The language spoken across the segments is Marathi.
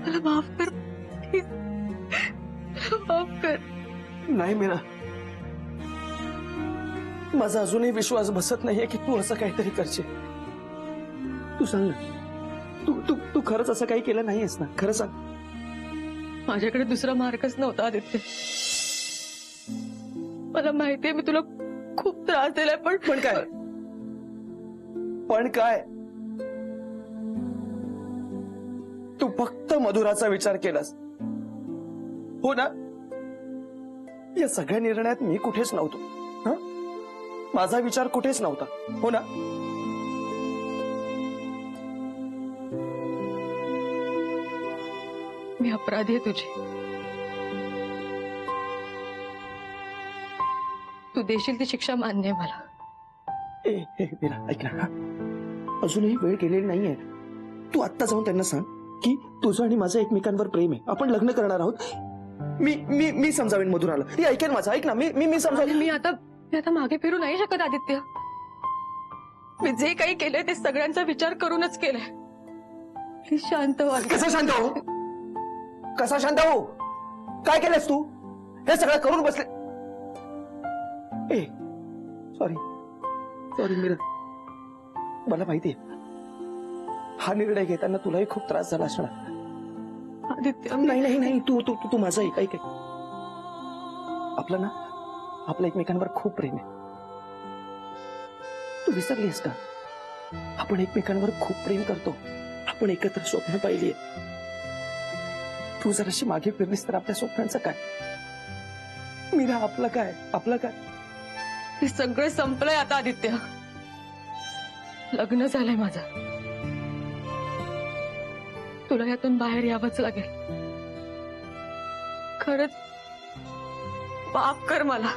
मला माफ कर प्लीज, माफ कर. नाही मीरा, माझा अजूनही विश्वास बसत नाहीये की तू असं काहीतरी करशील. तू सांग ना, तू तू तू खरंच असं काही केलं नाहीयेस ना? खरं सांग. माझ्याकडे दुसरा मार्गच नव्हता आदित्य. मला माहितीये मी तुला खूप त्रास दिलाय, पण काय? पण काय? तू फक्त मधुराचा विचार केलास, हो ना? या सगळ्या निर्णयात मी कुठेच नव्हतो. हं? माझा विचार कुठेच नव्हता, हो ना? मी अपराधी आहे तुझी. तू देशील ती शिक्षा मान्य आहे मला. मीरा ऐक ना, अजूनही वेळ गेलेली नाहीये. तू आत्ता जाऊन त्यांना सांग की तुझं आणि माझं एकमेकांवर प्रेम आहे, आपण लग्न करणार आहोत. मी मी मी समजावेन मधुराला. ती ऐकेल माझं. ऐक ना, मी मी मी समजावेन. मी आता मागे फिरू नाही शकत आदित्य. मी जे काही केलंय ते सगळ्यांचा विचार करूनच केलंय. प्लीज शांत हो. कसा शांत हो? कसा शांत हो? काय केलंस तू? हे सगळं करून बसले. सॉरी सॉरी मीरा, मला माहितीये हा निर्णय घेताना तुलाही खूप त्रास झाला असणार. आदित्य नाही नाही नाही, तू तू तू माझं ऐक. आपलं ना, आपलं एकमेकांवर खूप प्रेम आहे. तू विसरलीस का? आपण एकमेकांवर खूप प्रेम करतो. आपण एकत्र स्वप्न पाहिली. तू जराशी मागे फिरलीस तर आपल्या स्वप्नांचं काय? मीरा, आपलं काय? आपलं काय? हे सगळं संपलंय आता आदित्य. लग्न झालंय माझं. तुला यातून बाहेर यावंच लागेल. खरंच माफ कर मला.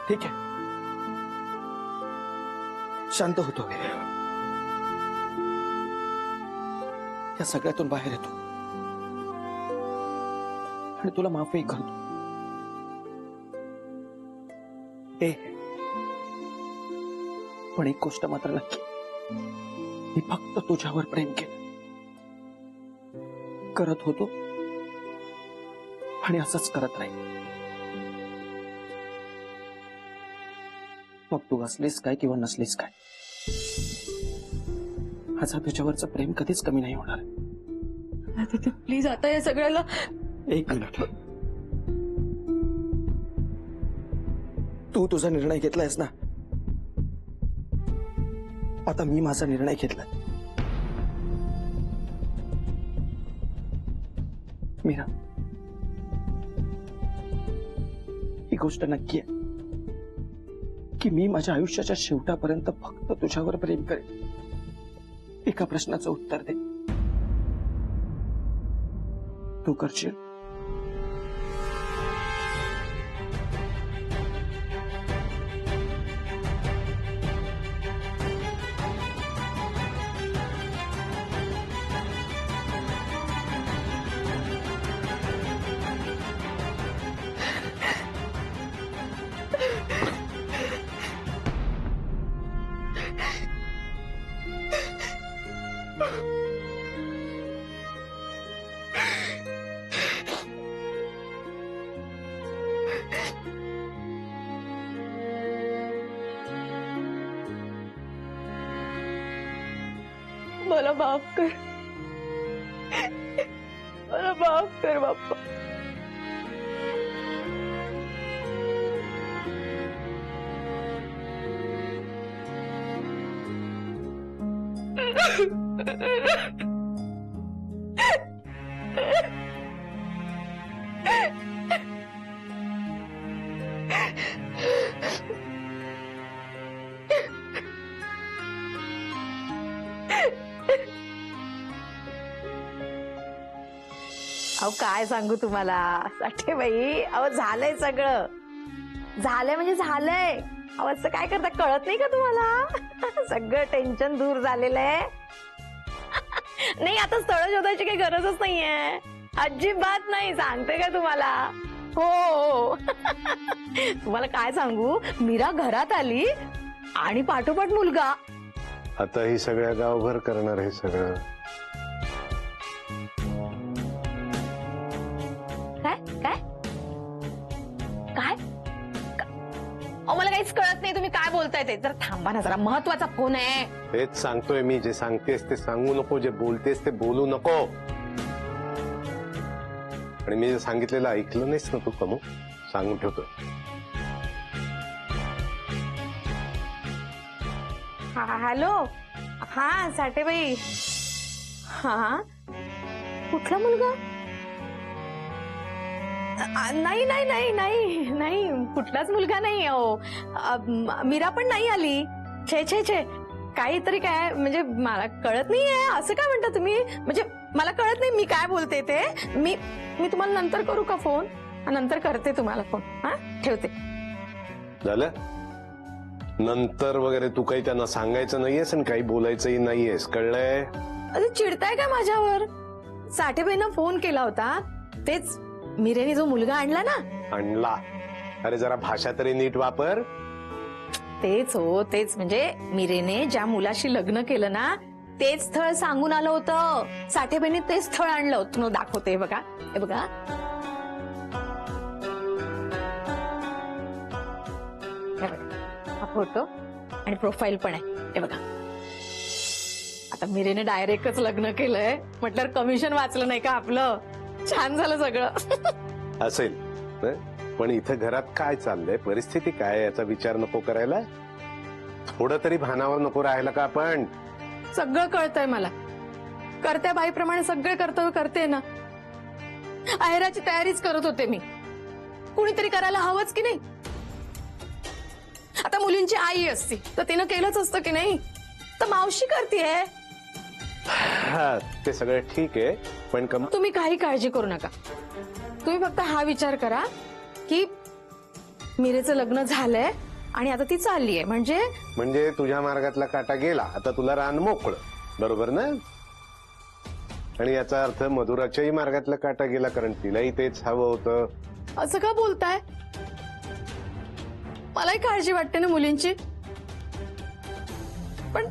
ठीक आहे, शांत होतो. या सगळ्यातून बाहेर येतो आणि तुला माफही करतो. पण एक गोष्ट मात्र नक्की, मी फक्त तुझ्यावर प्रेम केलं, करत होतो आणि असंच करत राहील. मग तू असलीस काय किंवा नसलीस काय, माझं तुझ्यावरचं प्रेम कधीच कमी नाही होणार. आदित्य प्लीज, आता या सगळ्याला एक मिनिट. तू तुझा निर्णय घेतलायस ना, आता मी माझा निर्णय घेतलाय. मीरा, ही गोष्ट नक्की आहे की मी माझ्या आयुष्याच्या शेवटापर्यंत फक्त तुझ्यावर प्रेम करेन. एका प्रश्नाचं उत्तर दे, तू करशील? मला माफ कर. मला माफ कर बाप्पा. अहो काय सांगू तुम्हाला साठेबाई, अहो झालंय सगळं. झालंय म्हणजे झालंय. अहो असं काय करता, कळत नाही का तुम्हाला? सगळं टेन्शन दूर झालेलं आहे. नाही आता स्थळ शोधायची काही गरजच नाहीये, अजिबात नाही. सांगते का तुम्हाला? हो. तुम्हाला काय सांगू, मीरा घरात आली आणि पाठोपाठ मुलगा. आता ही सगळ्या गावभर करणार हे सगळं. काय काय काय अहो मला काहीच कळत नाही तुम्ही काय बोलताय ते. जरा थांबा ना, जरा महत्वाचा फोन आहे. तेच सांगतोय मी, जे सांगतेस ते सांगू नको, जे बोलतेस ते बोलू नको. आणि मी जे सांगितलेलं ऐकलं नाहीस ना तू कमू, सांगून ठेवतो. हॅलो, हा साठेबाई. हा कुठला मुलगा? नाही नाही नाही नाही नाही, कुठलाच मुलगा नाही. अहो मीरा पण नाही आली. छे छे छे, काहीतरी काय म्हणजे मला कळत नाहीये. असं काय म्हणता तुम्ही? म्हणजे मला कळत नाही मी काय बोलते ते. मी मी तुम्हाला नंतर करू का फोन? नंतर करते तुम्हाला फोन. हा ठेवते. झालं नंतर वगैरे तू काही त्यांना सांगायचं नाहीयेस आणि काही बोलायचंही नाहीयेस, कळलंय? अरे चिडताय का माझ्यावर? साठेबाईंना फोन केला होता, तेच मीरेने जो मुलगा आणला ना. आणला? अरे जरा भाषा तरी नीट वापर. तेच हो, तेच म्हणजे मीरेने ज्या मुलाशी लग्न केलं ना, तेच स्थळ सांगून आलं होतं. साठेबाईंनी तेच स्थळ आणलं. तुम्हाला दाखवते, हे बघा, हे बघा. हे बघा, हा फोटो आणि प्रोफाईल पण आहे, हे बघा. आता मीरेने डायरेक्टच लग्न केलंय म्हटल्यावर कमिशन वाचलं नाही का आपलं? छान झालं सगळं. असेल हं? पण इथं घरात काय चाललंय, परिस्थिती काय आहे याचा विचार नको करायला? थोडं तरी भानावर नको राहायला का आपण? सगळं कळतंय मला. करत्या बाईप्रमाणे सगळे कर्तव्य करते ना. आहेराची तयारीच करत होते मी. कुणीतरी करायला हवंच की नाही? आता मुलींची आई असती तर तिनं केलंच असतं की नाही? तर मावशी करतेय. हा, ते सगळं ठीक आहे, पण तुम्ही काही काळजी करू नका. तुम्ही फक्त हा विचार करा की मीरेचं लग्न झालंय आणि आता ती चालली आहे, म्हणजे तुझ्या मार्गातला काटा गेला, आता तुला रान मोकळं, बरोबर ना? आणि याचा अर्थ मधुराच्याही मार्गातला काटा गेला, कारण तिलाही तेच हवं होतं. असं का बोलताय? मलाही काळजी वाटते ना मुलींची. पण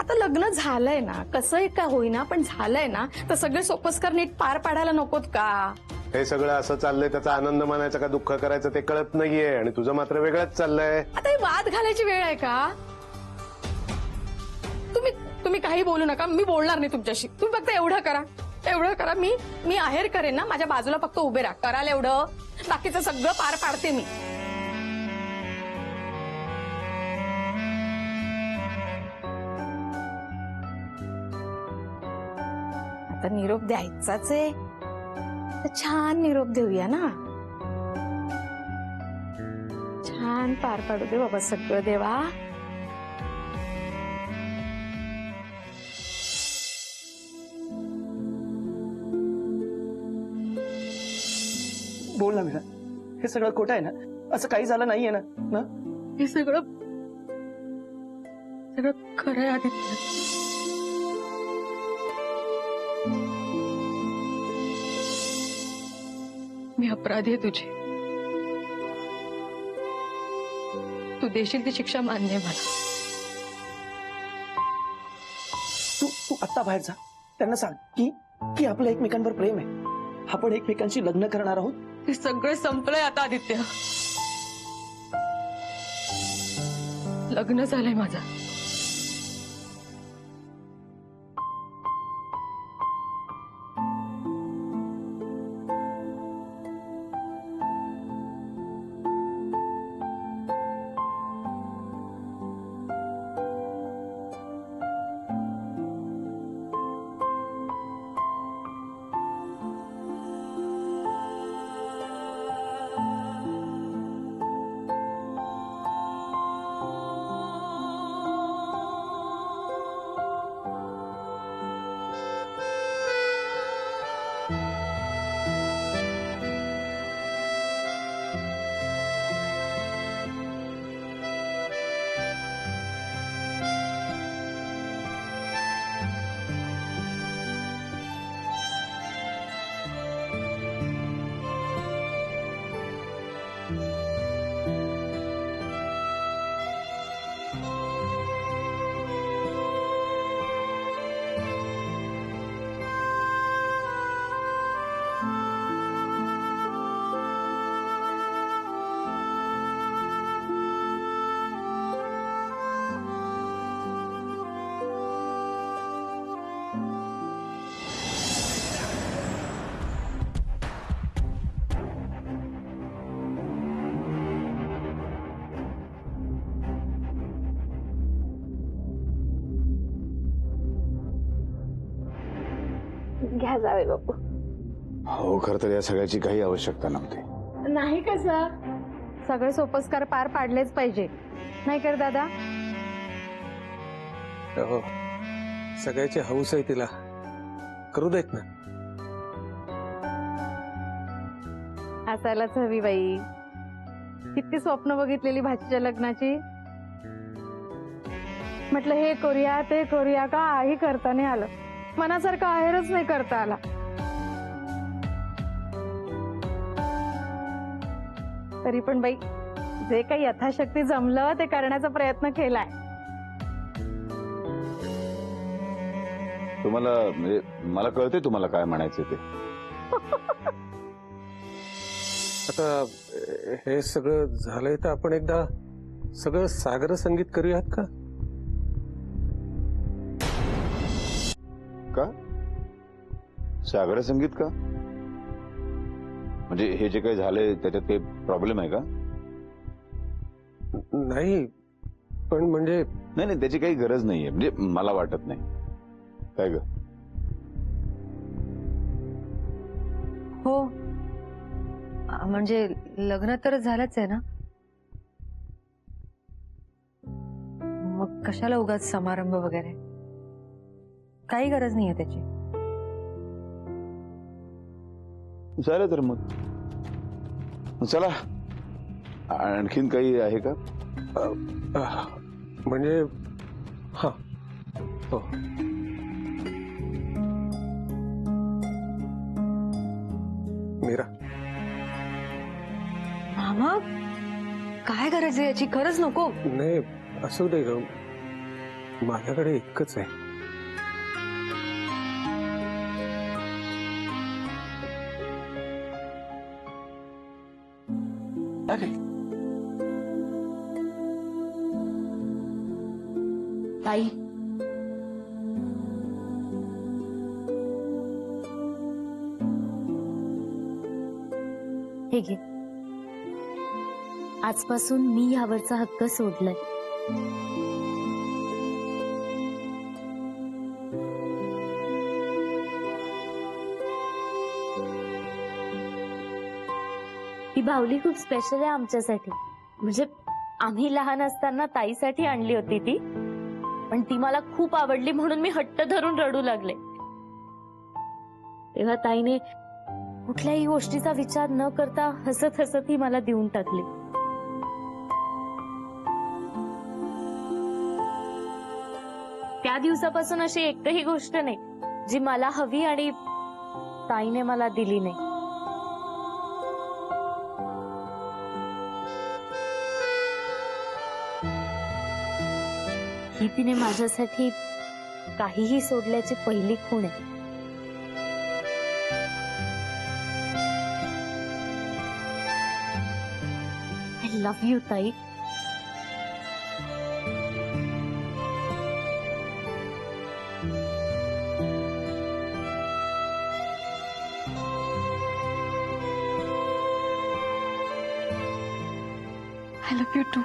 आता लग्न झालंय ना, कसंही का होईना पण झालंय ना, तर सगळे सोपस्कर नीट पार पाडायला नकोत का? हे सगळं असं चाललंय, त्याचा आनंद मानायचा का दुःख करायचं ते कळत नाहीये, आणि तुझं मात्र वेगळंच चाललंय. आता ही वाद घालायची वेळ आहे का? तुम्ही काही बोलू नका, मी बोलणार नाही तुमच्याशी. तुम्ही फक्त एवढं करा, मी आहेर करेन ना, माझ्या बाजूला फक्त उभे राहा. कराल एवढं, बाकीचं सगळं पार पाडते मी. आता निरोप द्यायचाच आहे तर छान निरोप देऊया ना. छान पार पाडू दे बाबा सगळं देवा. बोल ना मीरा, हे सगळं खोटं आहे ना? असं काही झालं नाहीये ना? ना? हे सगळं खरं आहे आदित्य. मी अपराधी आहे तुझी. तू देशील ती शिक्षा मान्य आहे मला. तू आत्ता बाहेर जा, त्यांना सांग की आपलं एकमेकांवर प्रेम आहे, आपण एकमेकांशी लग्न करणार आहोत. हे सगळं संपलंय आता आदित्य. लग्न झालंय माझं. घ्या जावे बापू. हो, खर तर या सगळ्याची काही आवश्यकता नव्हती. नाही कसं सगळे सोपस्कार पार पाडलेच पाहिजे नाही कर दादा. हो, सगळ्याची हौस आहे तिला, करू देत ना. असायलाच हवी बाई. किती स्वप्न बघितलेली भाचीच्या लग्नाची. म्हटलं हे करूया ते करूया, काही करता नाही आलं. मनासारखं आहेरच नाही करता आला. तरी पण बाई जे काही यथाशक्ती जमलं ते करण्याचा प्रयत्न केलाय. तुम्हाला म्हणजे मला कळते तुम्हाला काय म्हणायचं ते. आता हे सगळं झालंय तर आपण एकदा सगळं सागर संगीत करूयात का? का सागर संगीत का? म्हणजे हे जे काही झालंय त्याच्यात काही प्रॉब्लेम आहे का? नाही, पण म्हणजे नाही नाही, त्याची काही गरज नाहीये, म्हणजे मला वाटत नाही. काय ग? हो, म्हणजे लग्न तर झालंच आहे ना, मग कशाला उगाच समारंभ वगैरे, काही गरज नाहीये त्याची. झालं तर मग चला. आणखीन काही आहे का? म्हणजे हा हो, मीरा. मामा काय गरज आहे याची, खरंच नको. नाही असू दे ग, माझ्याकडे एकच आहे. अरे ताई हे घे. आजपासून मी यावरचा हक्क सोडलाय. ही बाहुली खूप स्पेशल आहे आमच्यासाठी. म्हणजे आम्ही लहान असताना ताईसाठी आणली होती ती, पण ती मला खूप आवडली म्हणून मी हट्ट धरून रडू लागले. तेव्हा ताईने कुठल्याही गोष्टीचा विचार न करता हसत हसत ही मला देऊन टाकली. त्या दिवसापासून अशी एकही गोष्ट नाही जी मला हवी आणि ताईने मला दिली नाही. ही तिने माझ्यासाठी काहीही सोडल्याची पहिली खूण आहे. आय लव्ह यू ताई. I love you too.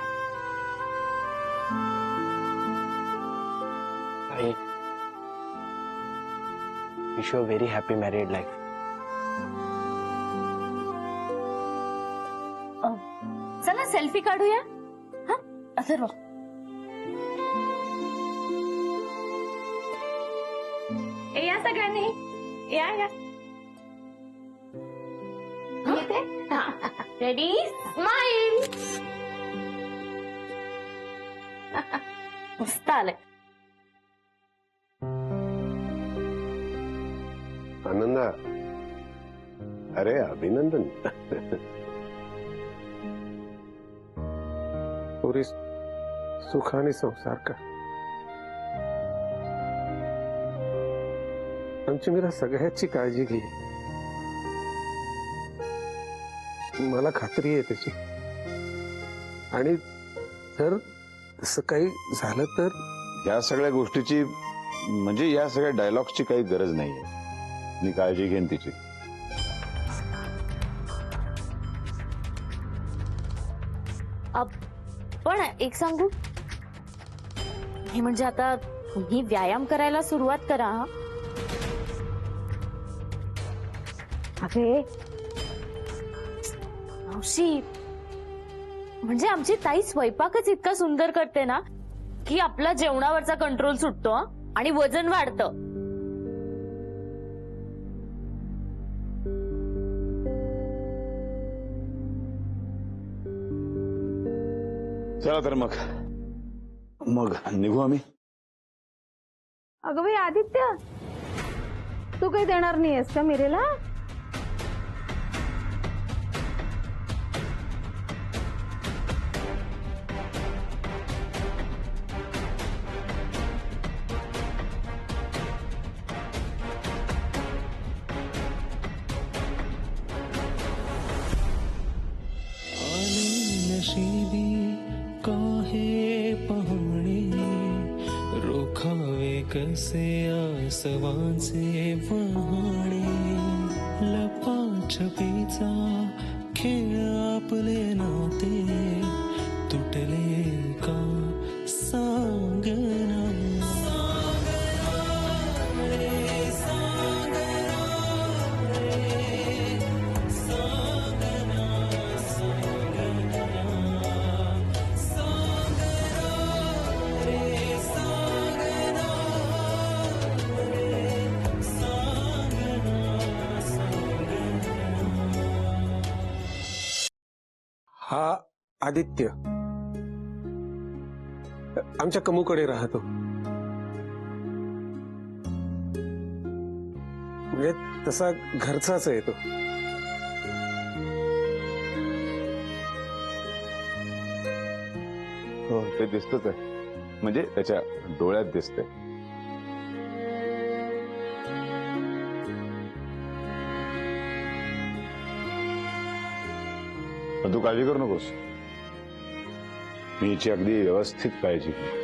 I wish you a very happy married life. चला सेल्फी काढूया. हा अथर्व. या सगळ्यांनी या या. Ready smile. मस्त आलंय. आनंदा, अरे अभिनंदन. पुरी सुखाने संसार कर. आमची मीरा सगळ्याची काळजी घे. मला खात्री आहे त्याची. आणि जर तसं काही झालं तर या सगळ्या गोष्टीची म्हणजे या सगळ्या डायलॉग्सची काही गरज नाहीये. मी काळजी घेईन तिची. पण एक सांगू, हे म्हणजे आता तुम्ही व्यायाम करायला सुरुवात करा. अरे मावशी, म्हणजे आमची ताई स्वयंपाकच इतका सुंदर करते ना की आपला जेवणावरचा कंट्रोल सुटतो हं? आणि वजन वाढतं. चला तर मग निघू आम्ही. अगं बाई आदित्य, तू काही देणार नाहीयेस का मिरेला? नशीबी काहे पहाणे रोखावे कसे आसवांचे वहाणे लपाछपीचा खेळ आपले नाते तुटले का सांगना हा आदित्य आमच्या कमूकडे राहतो. म्हणजे तसा घरचाच आहे तो. हो ते दिसतच आहे, म्हणजे त्याच्या डोळ्यात दिसतंय. पण तू काळजी करू नकोस, मी हिची अगदी व्यवस्थित काळजी घेईन.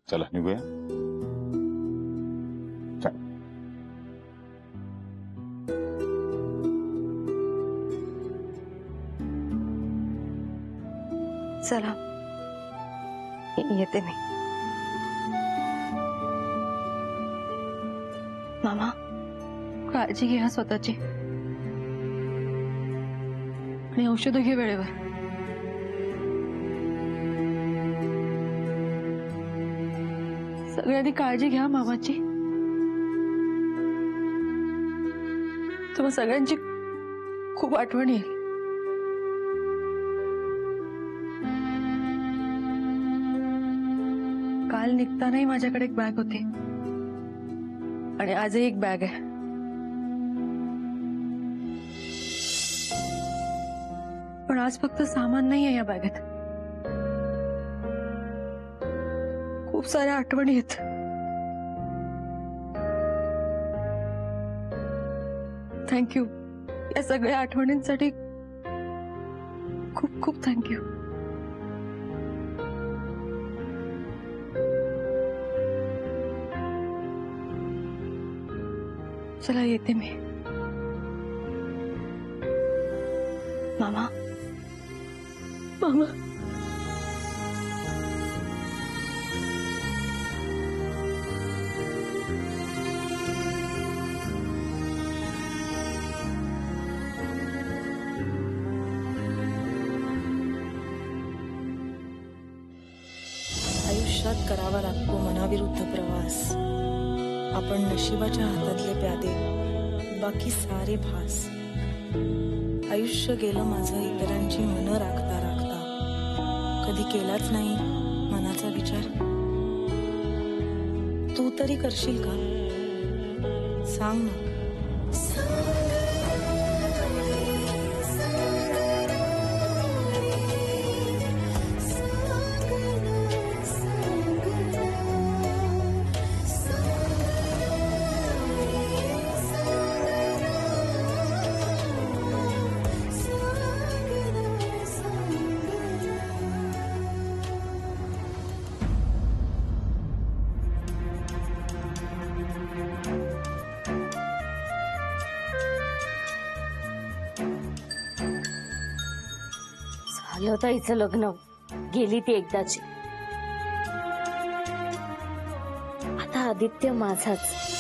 चला निघूया. चला येते मी. मामा काळजी घ्या स्वतःची आणि औषधं घे वेळेवर. सगळ्यांनी काळजी घ्या मामाची. तुम्हा सगळ्यांची खूप आठवण येईल. काल निघतानाही माझ्याकडे एक बॅग होती आणि आजही एक बॅग आहे. पण आज फक्त सामान नाही आहे या बॅगेत, खूप साऱ्या आठवणी आहेत. थँक्यू या सगळ्या आठवणींसाठी. खूप खूप थँक्यू. चला येते मी. मामा मामा आयुष्यात करावा लागतो मनाविरुद्ध प्रवास. आपण नशिबाच्या हातातले प्यादे, बाकी सारे भास. आयुष्य गेलं माझं इतरांची मनं राखता राखता. कधी केलाच नाही मनाचा विचार. तू तरी करशील का? सांग ना. झालं ताईचं लग्न, गेली ती एकदाची. आता आदित्य माझाच.